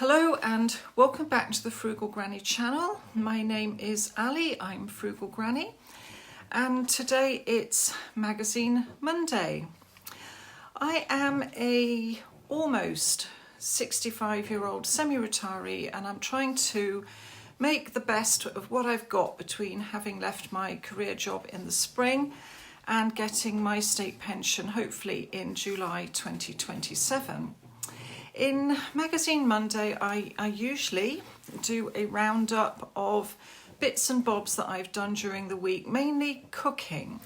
Hello and welcome back to the Frugal Granny channel. My name is Ali, I'm Frugal Granny, and today it's Magazine Monday. I am a almost 65-year-old semi-retiree and I'm trying to make the best of what I've got between having left my career job in the spring and getting my state pension hopefully in July 2027. In Magazine Monday, I usually do a roundup of bits and bobs that I've done during the week, mainly cooking.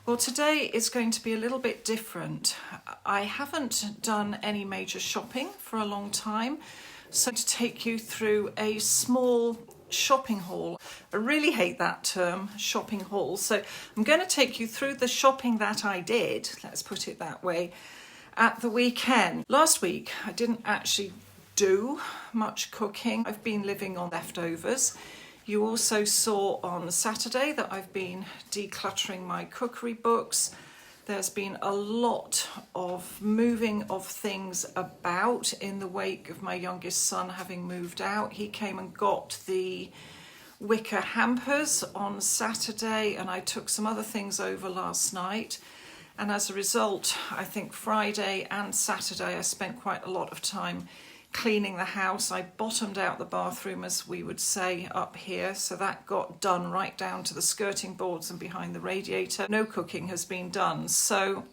Well, today is going to be a little bit different. I haven't done any major shopping for a long time, so to take you through a small shopping haul. I really hate that term, shopping haul. So I'm going to take you through the shopping that I did, let's put it that way, at the weekend. Last week, I didn't actually do much cooking. I've been living on leftovers. You also saw on Saturday that I've been decluttering my cookery books. There's been a lot of moving of things about in the wake of my youngest son having moved out. He came and got the wicker hampers on Saturday, and I took some other things over last night. And as a result, I think Friday and Saturday I spent quite a lot of time cleaning the house. I bottomed out the bathroom, as we would say up here, so that got done right down to the skirting boards and behind the radiator. No cooking has been done, so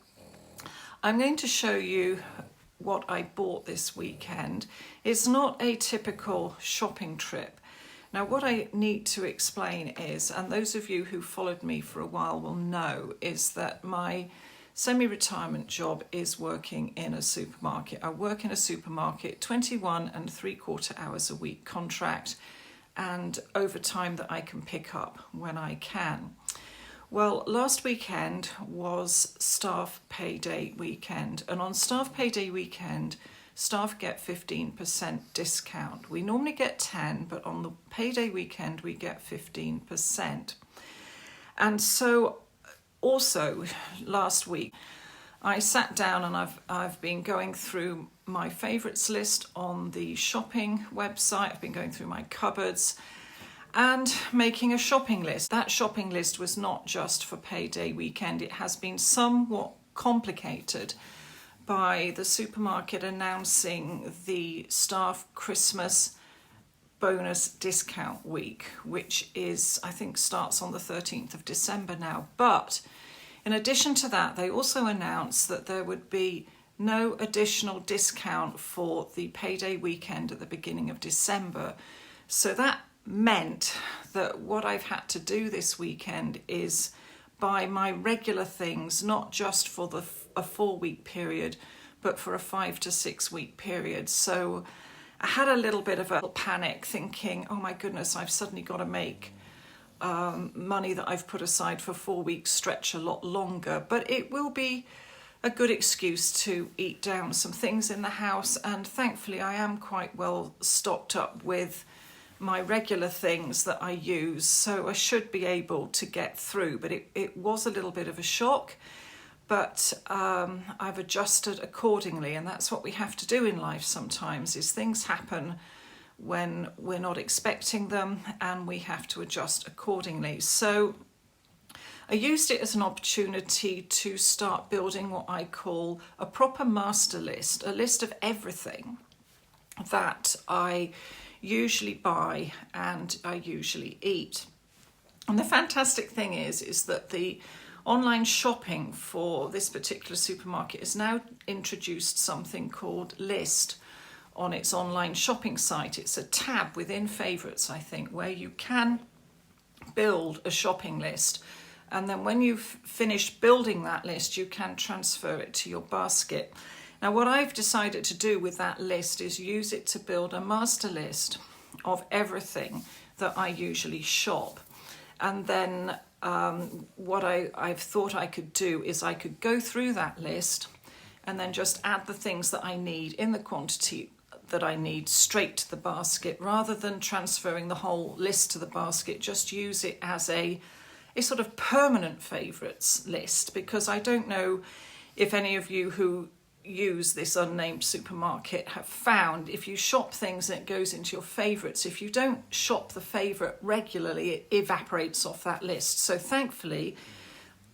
I'm going to show you what I bought this weekend. It's not a typical shopping trip. Now, what I need to explain is, and those of you who followed me for a while will know, is that my semi-retirement job is working in a supermarket. I work in a supermarket, 21 and 3/4 hours a week contract, and overtime that I can pick up when I can. Well, last weekend was staff payday weekend, and on staff payday weekend, staff get 15% discount. We normally get 10, but on the payday weekend, we get 15%. And so also last week, I sat down and I've been going through my favourites list on the shopping website. I've been going through my cupboards and making a shopping list. That shopping list was not just for payday weekend. It has been somewhat complicated by the supermarket announcing the staff Christmas bonus discount week, which is, I think, starts on the 13th of December now. But in addition to that, they also announced that there would be no additional discount for the payday weekend at the beginning of December. So that meant that what I've had to do this weekend is buy my regular things, not just for a 4-week period, but for a 5 to 6 week period. So I had a little bit of a panic thinking, oh my goodness, I've suddenly got to make money that I've put aside for 4 weeks stretch a lot longer. But it will be a good excuse to eat down some things in the house, and thankfully I am quite well stocked up with my regular things that I use, so I should be able to get through. But it was a little bit of a shock, but I've adjusted accordingly, and that's what we have to do in life sometimes, is things happen when we're not expecting them and we have to adjust accordingly. So I used it as an opportunity to start building what I call a proper master list, a list of everything that I usually buy and I usually eat. And the fantastic thing is that the online shopping for this particular supermarket has now introduced something called List on its online shopping site. It's a tab within favourites, I think, where you can build a shopping list, and then when you've finished building that list, you can transfer it to your basket. Now, what I've decided to do with that list is use it to build a master list of everything that I usually shop. And then what I've thought I could do is I could go through that list and then just add the things that I need in the quantity that I need straight to the basket, rather than transferring the whole list to the basket. Just use it as a sort of permanent favourites list, because I don't know if any of you who use this unnamed supermarket have found, if you shop things and it goes into your favourites, if you don't shop the favourite regularly, it evaporates off that list. So thankfully,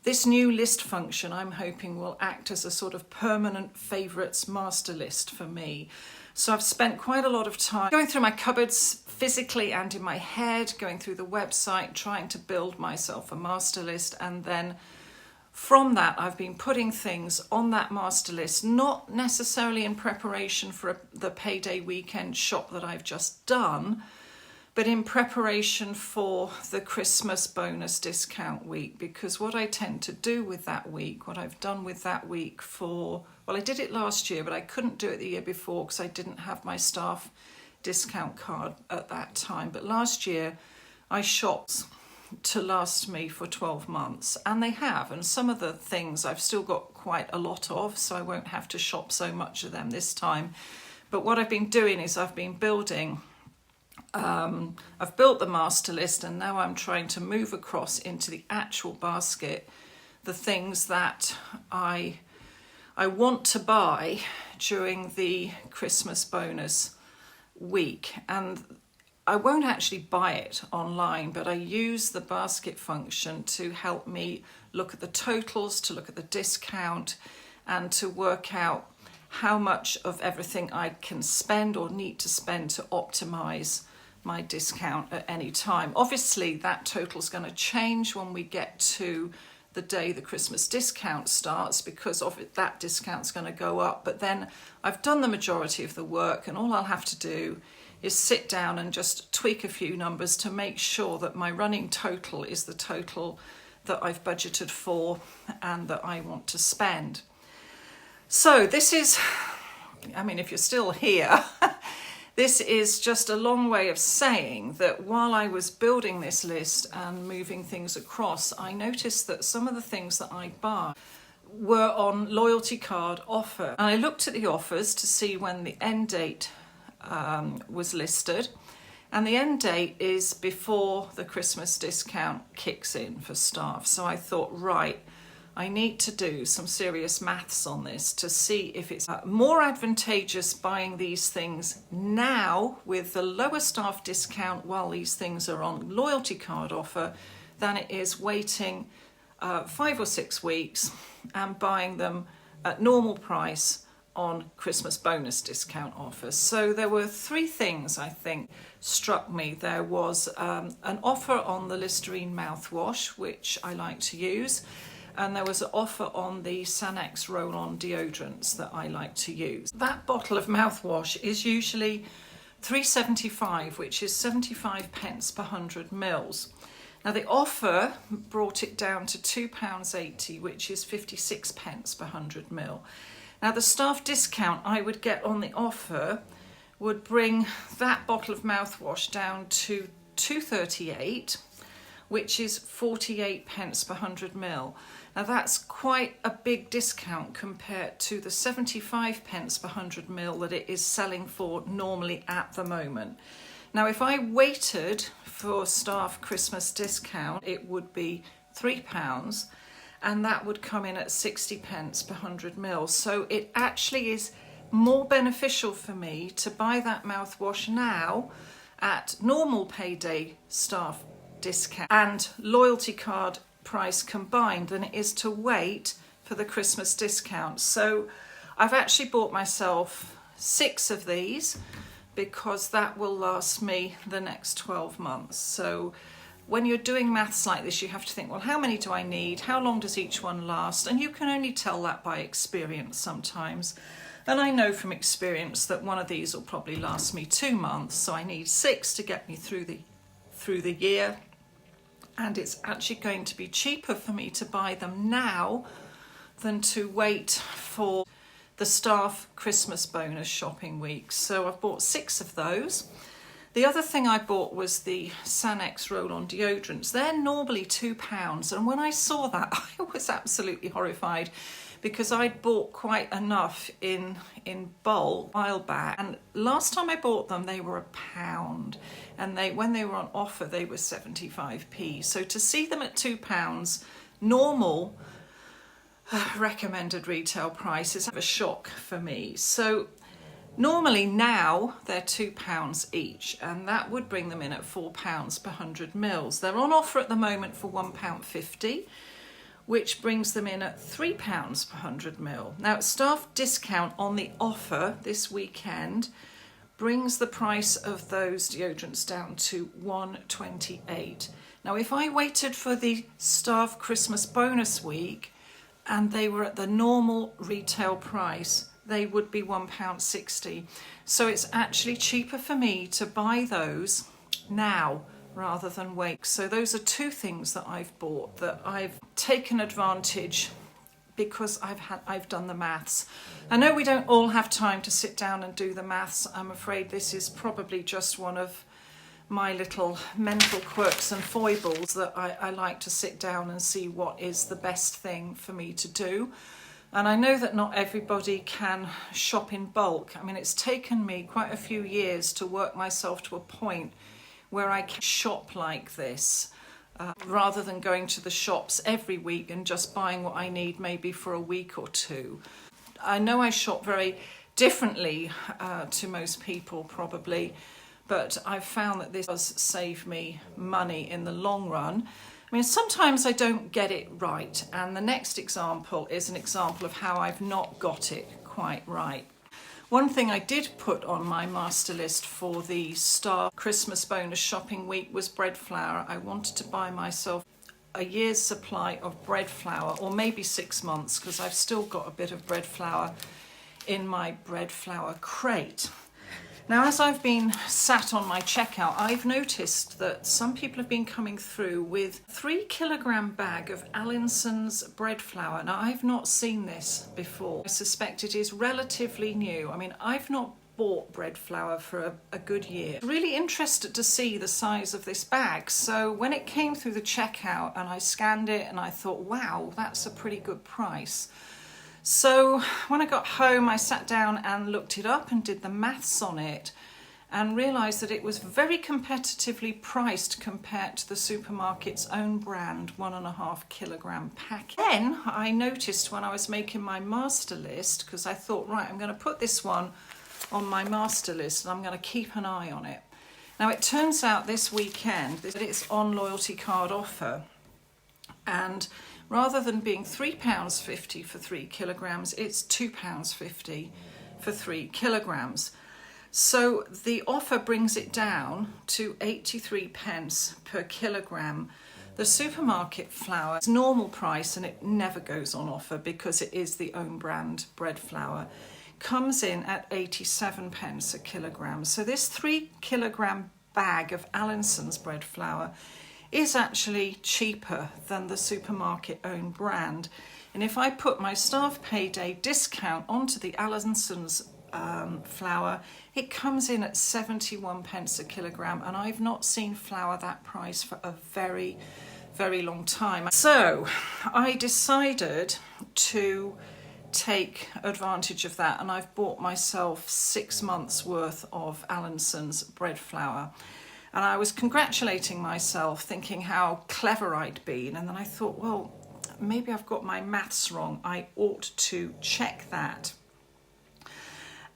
this new list function I'm hoping will act as a sort of permanent favourites master list for me. So I've spent quite a lot of time going through my cupboards physically and in my head, going through the website, trying to build myself a master list, and then from that, I've been putting things on that master list, not necessarily in preparation for the payday weekend shop that I've just done, but in preparation for the Christmas bonus discount week. Because what I tend to do with that week, what I've done with that week I did it last year, but I couldn't do it the year before because I didn't have my staff discount card at that time. But last year, I shopped to last me for 12 months, and they have, and some of the things I've still got quite a lot of, so I won't have to shop so much of them this time. But what I've been doing is I've been building I've built the master list, and now I'm trying to move across into the actual basket the things that I want to buy during the Christmas bonus week. And I won't actually buy it online, but I use the basket function to help me look at the totals, to look at the discount, and to work out how much of everything I can spend or need to spend to optimize my discount at any time. Obviously, that total is going to change when we get to the day the Christmas discount starts, because of it, that discount's going to go up. But then I've done the majority of the work, and all I'll have to do is sit down and just tweak a few numbers to make sure that my running total is the total that I've budgeted for and that I want to spend. So this is, if you're still here, this is just a long way of saying that while I was building this list and moving things across, I noticed that some of the things that I buy were on loyalty card offer. And I looked at the offers to see when the end date was listed, and the end date is before the Christmas discount kicks in for staff. So I thought, right, I need to do some serious maths on this to see if it's more advantageous buying these things now with the lower staff discount while these things are on loyalty card offer than it is waiting 5 or 6 weeks and buying them at normal price on Christmas bonus discount offers. So there were 3 things I think struck me. There was an offer on the Listerine mouthwash, which I like to use, and there was an offer on the Sanex roll-on deodorants that I like to use. That bottle of mouthwash is usually £3.75, which is 75 pence per 100 mils. Now the offer brought it down to £2.80, which is 56 pence per 100 mil. Now the staff discount I would get on the offer would bring that bottle of mouthwash down to £2.38, which is 48 pence per 100 mil. Now that's quite a big discount compared to the 75 pence per 100 mil that it is selling for normally at the moment. Now if I waited for staff Christmas discount, it would be £3, and that would come in at 60 pence per 100 mil. So it actually is more beneficial for me to buy that mouthwash now at normal payday staff discount and loyalty card price combined than it is to wait for the Christmas discount. So I've actually bought myself 6 of these because that will last me the next 12 months. So when you're doing maths like this, you have to think, well, how many do I need? How long does each one last? And you can only tell that by experience sometimes. And I know from experience that one of these will probably last me 2 months. So I need 6 to get me through the year. And it's actually going to be cheaper for me to buy them now than to wait for the staff Christmas bonus shopping week. So I've bought 6 of those. The other thing I bought was the Sanex roll-on deodorants. They're normally £2, and when I saw that, I was absolutely horrified because I'd bought quite enough in bulk a while back. And last time I bought them, they were £1, and when they were on offer, they were 75p. So to see them at £2 normal recommended retail price is a shock for me. So normally now they're £2 each, and that would bring them in at £4 per 100 mils. They're on offer at the moment for £1.50, which brings them in at £3 per 100 mil. Now, staff discount on the offer this weekend brings the price of those deodorants down to £1.28. Now, if I waited for the staff Christmas bonus week and they were at the normal retail price, they would be £1.60. So it's actually cheaper for me to buy those now rather than wait. So those are two things that I've bought that I've taken advantage because I've done the maths. I know we don't all have time to sit down and do the maths. I'm afraid this is probably just one of my little mental quirks and foibles that I like to sit down and see what is the best thing for me to do. And I know that not everybody can shop in bulk. I mean, it's taken me quite a few years to work myself to a point where I can shop like this, rather than going to the shops every week and just buying what I need maybe for a week or two. I know I shop very differently to most people probably, but I've found that this does save me money in the long run. I mean, sometimes I don't get it right, and the next example is an example of how I've not got it quite right. One thing I did put on my master list for the Star Christmas bonus shopping week was bread flour. I wanted to buy myself a year's supply of bread flour, or maybe 6 months, because I've still got a bit of bread flour in my bread flour crate. Now, as I've been sat on my checkout, I've noticed that some people have been coming through with 3 kilogram bag of Allinson's bread flour. Now, I've not seen this before. I suspect it is relatively new. I mean, I've not bought bread flour for a good year. Really interested to see the size of this bag. So when it came through the checkout and I scanned it and I thought, wow, that's a pretty good price. So when I got home, I sat down and looked it up and did the maths on it and realised that it was very competitively priced compared to the supermarket's own brand 1.5 kilogram pack. Then I noticed when I was making my master list, because I thought, right, I'm going to put this one on my master list and I'm going to keep an eye on it. Now, it turns out this weekend that it's on loyalty card offer, and rather than being £3.50 for 3 kilograms, it's £2.50 for 3 kilograms. So the offer brings it down to 83 pence per kilogram. The supermarket flour is normal price, and it never goes on offer because it is the own brand bread flour, comes in at 87 pence a kilogram. So this 3 kilogram bag of Allinson's bread flour is actually cheaper than the supermarket own brand. And if I put my staff payday discount onto the Allinson's flour, it comes in at 71 pence a kilogram, and I've not seen flour that price for a very, very long time. So I decided to take advantage of that, and I've bought myself 6 months worth of Allinson's bread flour. And I was congratulating myself, thinking how clever I'd been. And then I thought, well, maybe I've got my maths wrong. I ought to check that.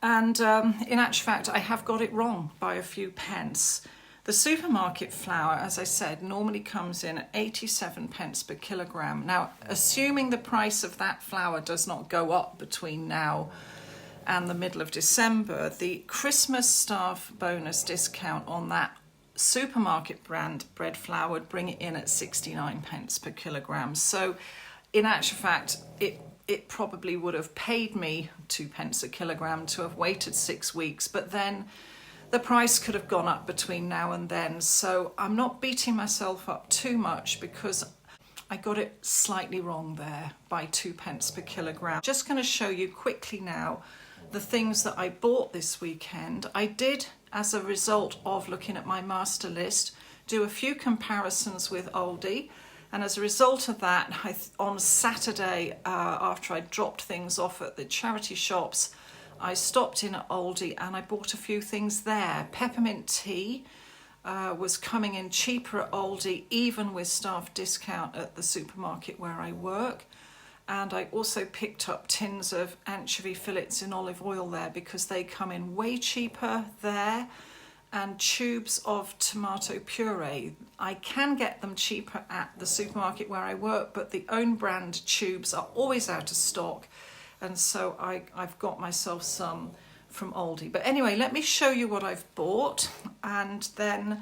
And in actual fact, I have got it wrong by a few pence. The supermarket flour, as I said, normally comes in at 87 pence per kilogram. Now, assuming the price of that flour does not go up between now and the middle of December, the Christmas staff bonus discount on that supermarket brand bread flour would bring it in at 69 pence per kilogram. So in actual fact, it probably would have paid me 2 pence a kilogram to have waited 6 weeks, but then the price could have gone up between now and then. So I'm not beating myself up too much because I got it slightly wrong there by 2 pence per kilogram. Just going to show you quickly now the things that I bought this weekend. I did, as a result of looking at my master list, do a few comparisons with Aldi, and as a result of that, on Saturday, after I dropped things off at the charity shops, I stopped in at Aldi and I bought a few things there. Peppermint tea was coming in cheaper at Aldi, even with staff discount at the supermarket where I work. And I also picked up tins of anchovy fillets in olive oil there because they come in way cheaper there, and tubes of tomato puree. I can get them cheaper at the supermarket where I work, but the own brand tubes are always out of stock, and so I've got myself some from Aldi. But anyway, let me show you what I've bought, and then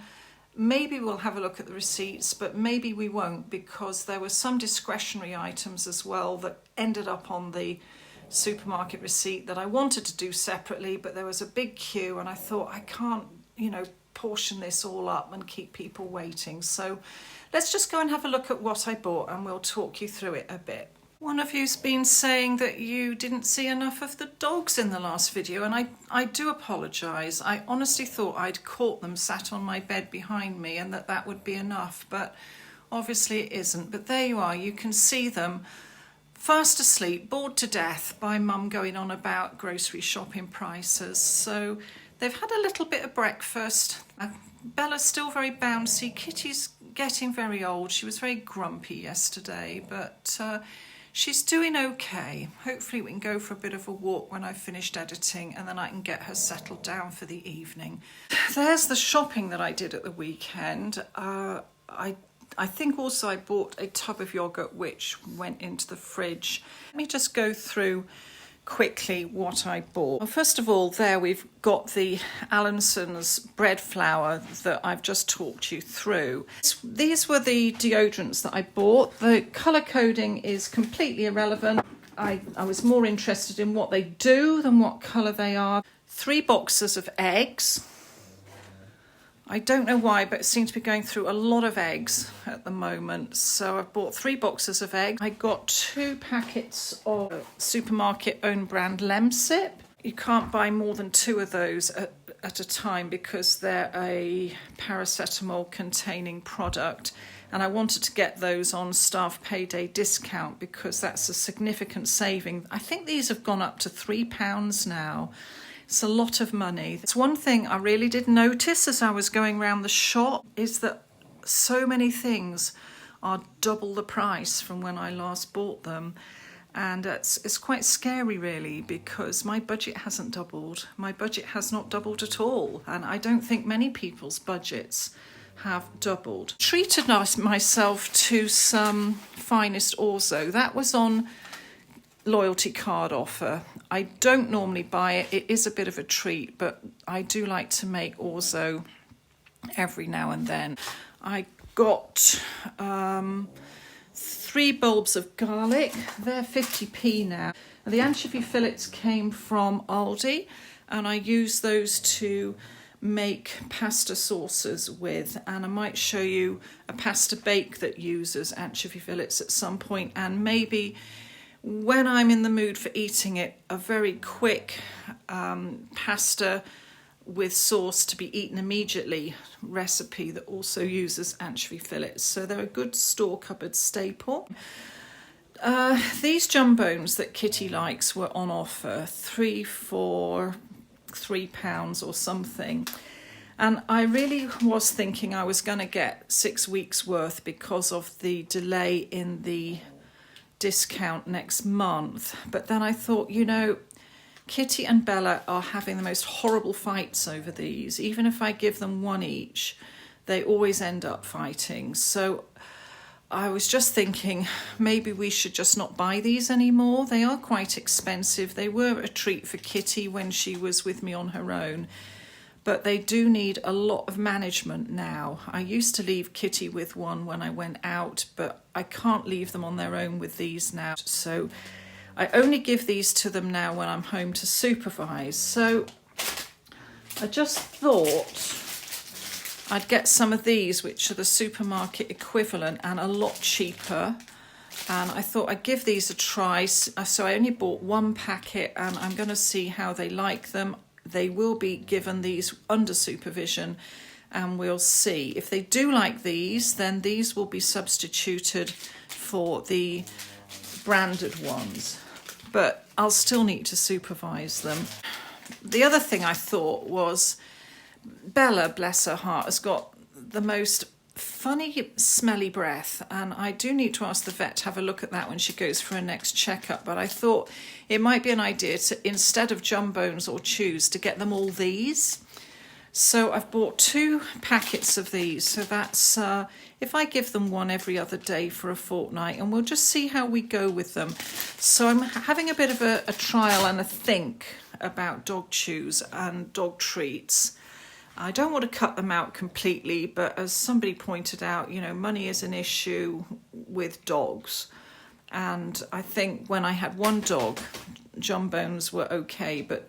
maybe we'll have a look at the receipts, but maybe we won't, because there were some discretionary items as well that ended up on the supermarket receipt that I wanted to do separately, but there was a big queue and I thought I can't, portion this all up and keep people waiting. So let's just go and have a look at what I bought and we'll talk you through it a bit. One of you's been saying that you didn't see enough of the dogs in the last video, and I do apologise. I honestly thought I'd caught them sat on my bed behind me and that would be enough, but obviously it isn't. But there you are, you can see them fast asleep, bored to death by mum going on about grocery shopping prices. So they've had a little bit of breakfast. Bella's still very bouncy. Kitty's getting very old. She was very grumpy yesterday, but she's doing okay. Hopefully we can go for a bit of a walk when I've finished editing, and then I can get her settled down for the evening. There's the shopping that I did at the weekend. I think also I bought a tub of yoghurt which went into the fridge. Let me just go through quickly what I bought. Well, first of all, there we've got the Allinson's bread flour that I've just talked you through. These were the deodorants that I bought. The colour coding is completely irrelevant. I was more interested in what they do than what colour they are. 3 boxes of eggs. I don't know why, but it seems to be going through a lot of eggs at the moment. So I've bought 3 boxes of eggs. I got 2 packets of supermarket own brand Lemsip. You can't buy more than 2 of those at a time because they're a paracetamol containing product. And I wanted to get those on staff payday discount because that's a significant saving. I think these have gone up to £3 now. It's a lot of money. It's one thing I really did notice as I was going around the shop is that so many things are double the price from when I last bought them. And it's quite scary really, because my budget hasn't doubled. My budget has not doubled at all. And I don't think many people's budgets have doubled. Treated myself to some Finest Orzo. That was on loyalty card offer. I don't normally buy it. It is a bit of a treat, but I do like to make Orzo every now and then. I got 3 bulbs of garlic. They're 50p now. And the anchovy fillets came from Aldi, and I use those to make pasta sauces with, and I might show you a pasta bake that uses anchovy fillets at some point, and maybe when I'm in the mood for eating it, a very quick pasta with sauce to be eaten immediately recipe that also uses anchovy fillets. So they're a good store cupboard staple. These jumbones that Kitty likes were on offer, 3 for £3 or something. And I really was thinking I was going to get 6 weeks worth because of the delay in the discount next month. But then I thought, Kitty and Bella are having the most horrible fights over these. Even if I give them 1 each, they always end up fighting. So I was just thinking maybe we should just not buy these anymore. They are quite expensive. They were a treat for Kitty when she was with me on her own, but they do need a lot of management now. I used to leave Kitty with one when I went out, but I can't leave them on their own with these now. So I only give these to them now when I'm home to supervise. So I just thought I'd get some of these, which are the supermarket equivalent and a lot cheaper. And I thought I'd give these a try. So I only bought 1 packet, and I'm going to see how they like them. They will be given these under supervision, and we'll see. If they do like these, then these will be substituted for the branded ones. But I'll still need to supervise them. The other thing I thought was Bella, bless her heart, has got the most funny smelly breath, and I do need to ask the vet to have a look at that when she goes for her next checkup, but I thought it might be an idea to, instead of jumbones or chews, to get them all these. So I've bought 2 packets of these, so that's if I give them one every other day for a fortnight, and we'll just see how we go with them. So I'm having a bit of a trial and a think about dog chews and dog treats. I don't want to cut them out completely, but as somebody pointed out, you know, money is an issue with dogs. And I think when I had one dog, jumbones were okay, but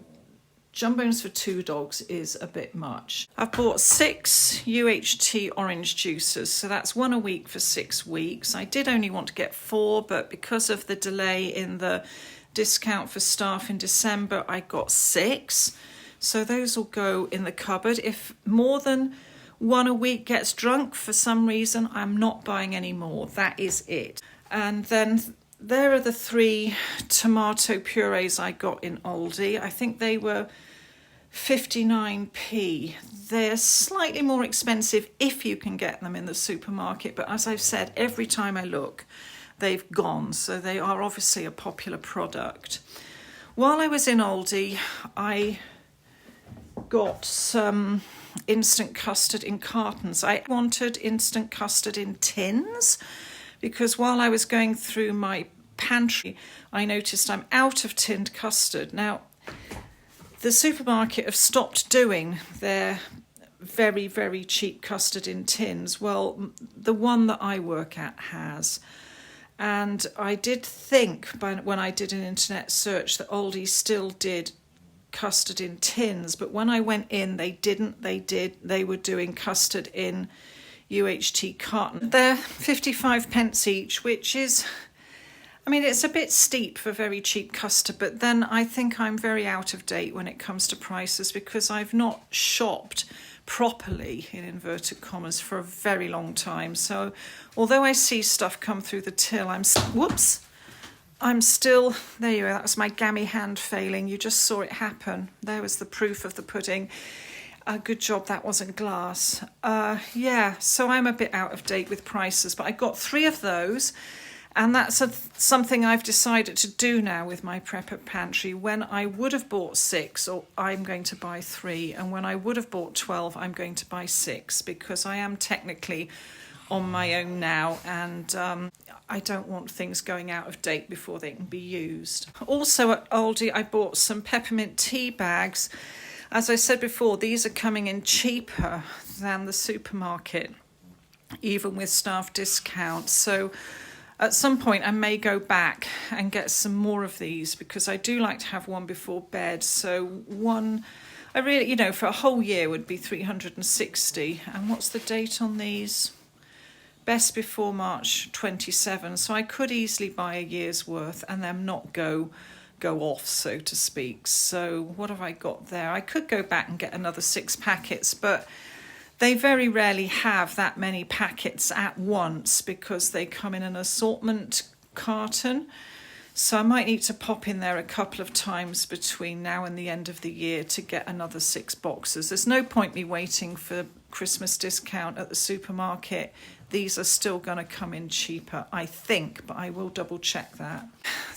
jumbones for 2 dogs is a bit much. I've bought 6 UHT orange juices, so that's 1 a week for 6 weeks. I did only want to get 4, but because of the delay in the discount for staff in December, I got 6. So those will go in the cupboard. If more than 1 a week gets drunk for some reason, I'm not buying any more. That is it. And then there are the 3 tomato purees I got in Aldi. I think they were 59p. They're slightly more expensive if you can get them in the supermarket, but as I've said, every time I look, they've gone. So they are obviously a popular product. While I was in Aldi, I got some instant custard in cartons. I wanted instant custard in tins because while I was going through my pantry, I noticed I'm out of tinned custard. Now, the supermarket have stopped doing their very, very cheap custard in tins. Well, the one that I work at has. And I did think when I did an internet search that Aldi still did custard in tins, but when I went in, they didn't. They were doing custard in UHT carton. They're 55 pence each, which is, I mean, it's a bit steep for very cheap custard, but then I think I'm very out of date when it comes to prices because I've not shopped properly, in inverted commas, for a very long time. So although I see stuff come through the till, I'm still, there you go, that was my gammy hand failing. You just saw it happen. There was the proof of the pudding. Good job that wasn't glass. So I'm a bit out of date with prices, but I got 3 of those, and that's something I've decided to do now with my prep pantry. When I would have bought 6, or I'm going to buy 3, and when I would have bought 12, I'm going to buy 6, because I am technically on my own now, and I don't want things going out of date before they can be used. Also at Aldi, I bought some peppermint tea bags. As I said before, these are coming in cheaper than the supermarket, even with staff discounts. So at some point I may go back and get some more of these because I do like to have one before bed. So one, I really, for a whole year would be 360. And what's the date on these? Best before March 27. So I could easily buy a year's worth and then not go off, so to speak. So what have I got there? I could go back and get another 6 packets, but they very rarely have that many packets at once because they come in an assortment carton. So I might need to pop in there a couple of times between now and the end of the year to get another 6 boxes. There's no point me waiting for Christmas discount at the supermarket. These are still going to come in cheaper, I think, but I will double check that.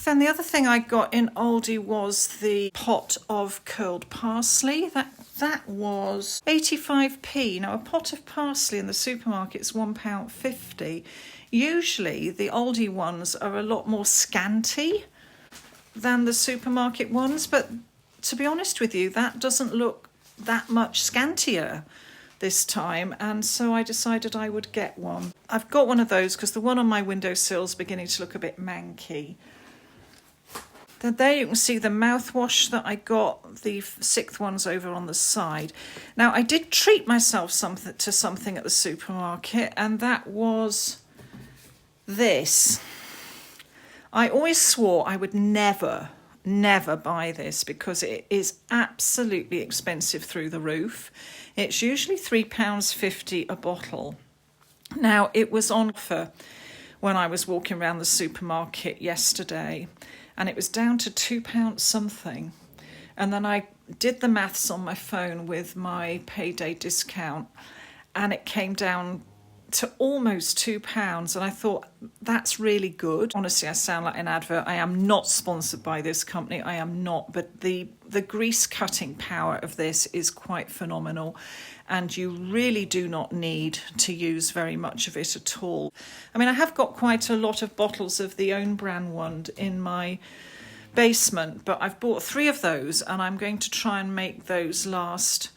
Then the other thing I got in Aldi was the pot of curled parsley. That was 85p. Now, a pot of parsley in the supermarket is £1.50. Usually, the Aldi ones are a lot more scanty than the supermarket ones, but to be honest with you, that doesn't look that much scantier this time, and so I decided I would get one. I've got one of those because the one on my windowsill is beginning to look a bit manky. Then there you can see the mouthwash that I got, the 6th one's over on the side. Now, I did treat myself to something at the supermarket, and that was this. I always swore I would never buy this because it is absolutely expensive through the roof. It's usually £3.50 a bottle. Now, it was on offer when I was walking around the supermarket yesterday, and it was down to £2 something. And then I did the maths on my phone with my payday discount, and it came down to almost £2, and I thought that's really good. Honestly, I sound like an advert. I am not sponsored by this company. I am not, but the grease cutting power of this is quite phenomenal, and you really do not need to use very much of it at all. I mean, I have got quite a lot of bottles of the own brand one in my basement, but I've bought 3 of those, and I'm going to try and make those last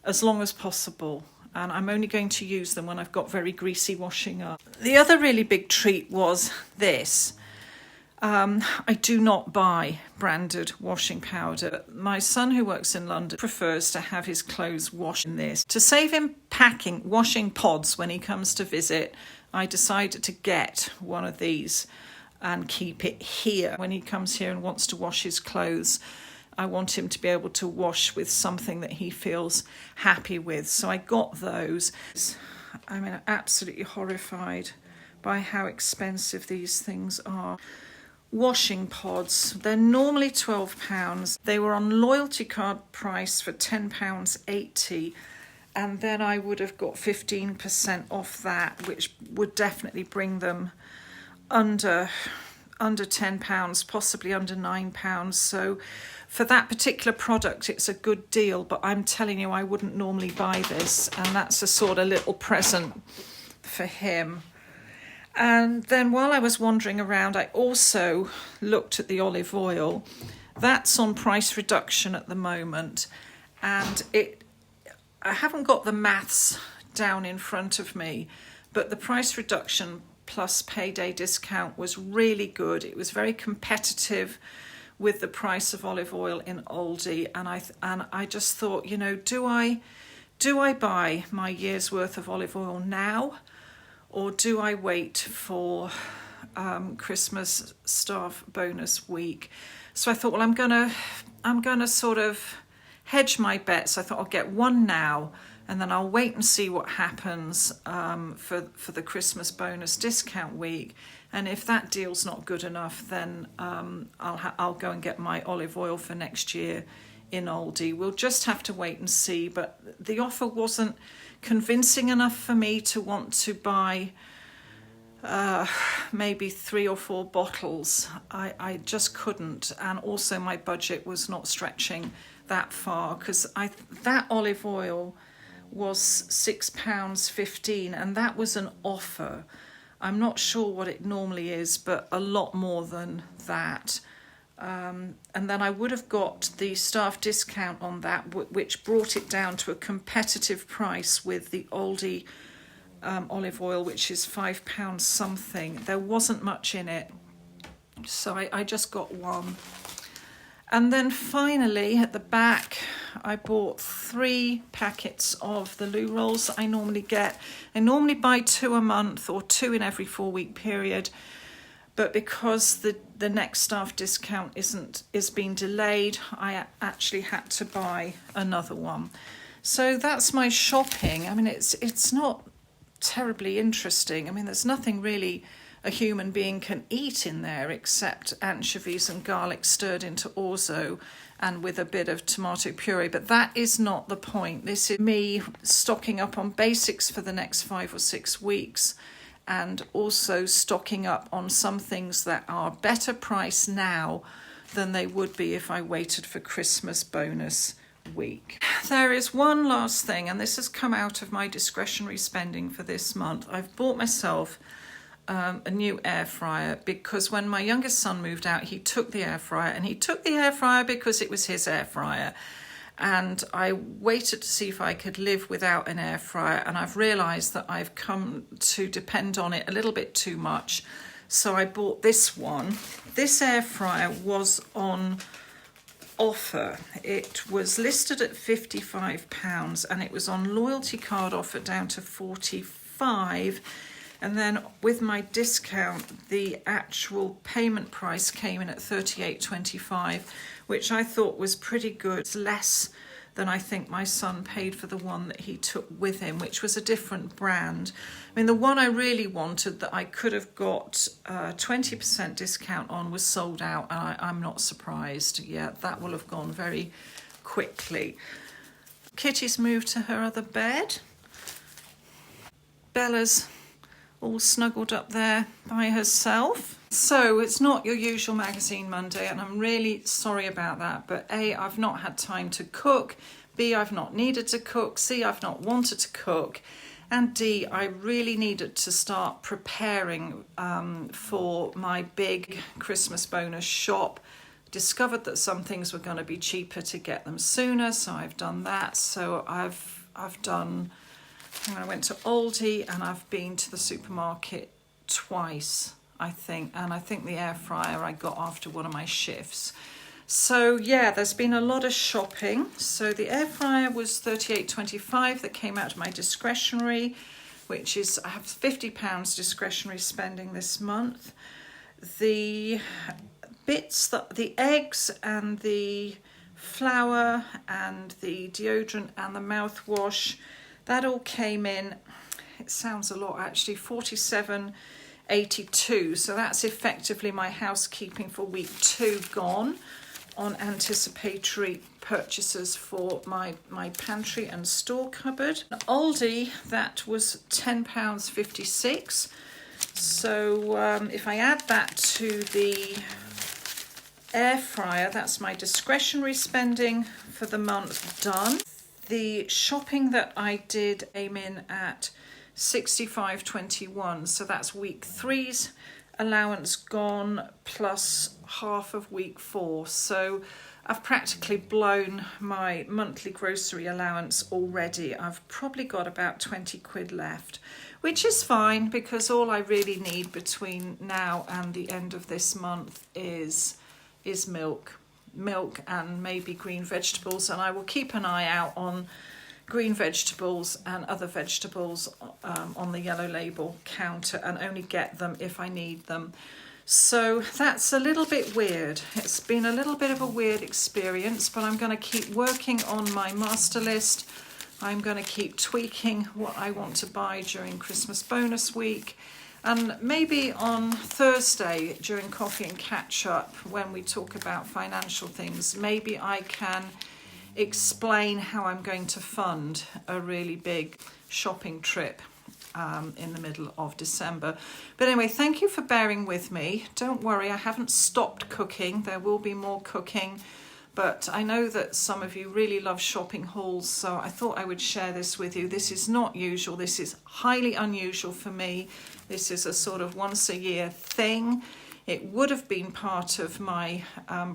as long as possible. And I'm only going to use them when I've got very greasy washing up. The other really big treat was this. I do not buy branded washing powder. My son, who works in London, prefers to have his clothes washed in this. To save him washing pods when he comes to visit, I decided to get one of these and keep it here. When he comes here and wants to wash his clothes, I want him to be able to wash with something that he feels happy with. So I got those. I mean, I'm absolutely horrified by how expensive these things are. Washing pods, they're normally £12. They were on loyalty card price for £10.80. And then I would have got 15% off that, which would definitely bring them under £10, possibly under £9. So for that particular product, it's a good deal, but I'm telling you, I wouldn't normally buy this, and that's a sort of little present for him. And then while I was wandering around, I also looked at the olive oil. That's on price reduction at the moment, and I haven't got the maths down in front of me, but the price reduction plus payday discount was really good. It was very competitive with the price of olive oil in Aldi, and I just thought, you know, do I buy my year's worth of olive oil now, or do I wait for Christmas staff bonus week? So I thought, well, I'm gonna sort of hedge my bets. I thought I'll get one now, and then I'll wait and see what happens for the Christmas bonus discount week. And if that deal's not good enough, then I'll go and get my olive oil for next year in Aldi. We'll just have to wait and see. But the offer wasn't convincing enough for me to want to buy maybe 3 or 4 bottles. I just couldn't. And also my budget was not stretching that far, because that olive oil was £6.15, and that was an offer. I'm not sure what it normally is, but a lot more than that. And then I would have got the staff discount on that, which brought it down to a competitive price with the Aldi olive oil, which is £5 something. There wasn't much in it, so I just got one. And then finally, at the back, I bought 3 packets of the loo rolls that I normally get. I normally buy 2 a month or 2 in every 4-week period. But because the next staff discount is being delayed, I actually had to buy another one. So that's my shopping. I mean, it's not terribly interesting. I mean, there's nothing really a human being can eat in there except anchovies and garlic stirred into orzo and with a bit of tomato puree. But that is not the point. This is me stocking up on basics for the next 5 or 6 weeks, and also stocking up on some things that are better priced now than they would be if I waited for Christmas bonus week. There is one last thing, and this has come out of my discretionary spending for this month. I've bought myself a new air fryer, because when my youngest son moved out, he took the air fryer, and he took the air fryer because it was his air fryer. And I waited to see if I could live without an air fryer, and I've realised that I've come to depend on it a little bit too much. So I bought this one. This air fryer was on offer. It was listed at £55, and it was on loyalty card offer down to £45. And then with my discount, the actual payment price came in at £38.25, which I thought was pretty good. It's less than I think my son paid for the one that he took with him, which was a different brand. I mean, the one I really wanted that I could have got 20% discount on was sold out, and I'm not surprised. Yeah, that will have gone very quickly. Kitty's moved to her other bed. Bella's all snuggled up there by herself. So it's not your usual Magazine Monday, and I'm really sorry about that. But A, I've not had time to cook. B, I've not needed to cook. C, I've not wanted to cook. And D, I really needed to start preparing for my big Christmas bonus shop. Discovered that some things were going to be cheaper to get them sooner, so I've done that. So I've done, I went to Aldi and I've been to the supermarket twice, I think, and I think the air fryer I got after one of my shifts. So yeah, there's been a lot of shopping. So the air fryer was £38.25. That came out of my discretionary, which is, I have £50 discretionary spending this month. The bits, the eggs and the flour and the deodorant and the mouthwash, that all came in, it sounds a lot actually, £47.82. So that's effectively my housekeeping for week 2 gone on anticipatory purchases for my pantry and store cupboard. Aldi, that was £10.56. So if I add that to the air fryer, that's my discretionary spending for the month done. The shopping that I did came in at £65.21, so that's week 3's allowance gone plus half of week 4. So I've practically blown my monthly grocery allowance already. I've probably got about 20 quid left, which is fine because all I really need between now and the end of this month is milk and maybe green vegetables, and I will keep an eye out on green vegetables and other vegetables on the yellow label counter and only get them if I need them. So that's a little bit weird. It's been a little bit of a weird experience, but I'm going to keep working on my master list. I'm going to keep tweaking what I want to buy during Christmas bonus week. And maybe on Thursday during Coffee and Catch Up, when we talk about financial things, maybe I can explain how I'm going to fund a really big shopping trip in the middle of December. But anyway, thank you for bearing with me. Don't worry, I haven't stopped cooking. There will be more cooking. But I know that some of you really love shopping hauls, so I thought I would share this with you. This is not usual. This is highly unusual for me. This is a sort of once a year thing. It would have been part of my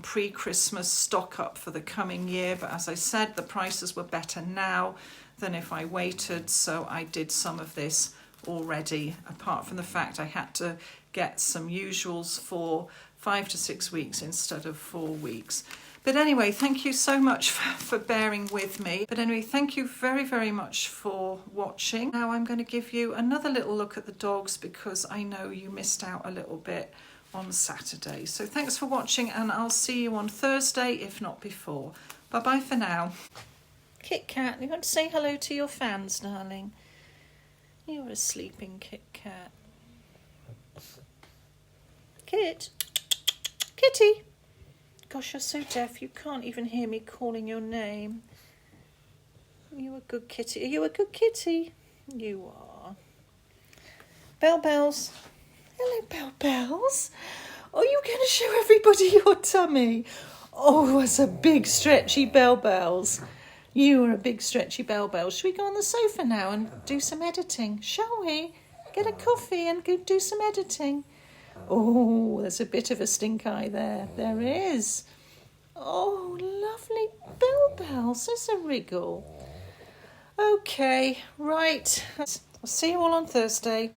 pre-Christmas stock up for the coming year, but as I said, the prices were better now than if I waited, so I did some of this already, apart from the fact I had to get some usuals for 5 to 6 weeks instead of 4 weeks. But anyway, thank you so much for bearing with me. But anyway, thank you very, very much for watching. Now I'm going to give you another little look at the dogs because I know you missed out a little bit on Saturday. So thanks for watching, and I'll see you on Thursday, if not before. Bye-bye for now. Kit Kat, you want to say hello to your fans, darling? You're a sleeping Kit Kat. Kit. Kitty. Gosh, you're so deaf, you can't even hear me calling your name. Are you a good kitty? Are you a good kitty? You are. Bell Bells. Hello, Bell Bells. Are you going to show everybody your tummy? Oh, that's a big stretchy Bell Bells. You are a big stretchy Bell Bells. Shall we go on the sofa now and do some editing? Shall we? Get a coffee and go do some editing. Oh, there's a bit of a stink eye there. There is. Oh, lovely Bell Bells. There's a wriggle. Okay, right. I'll see you all on Thursday.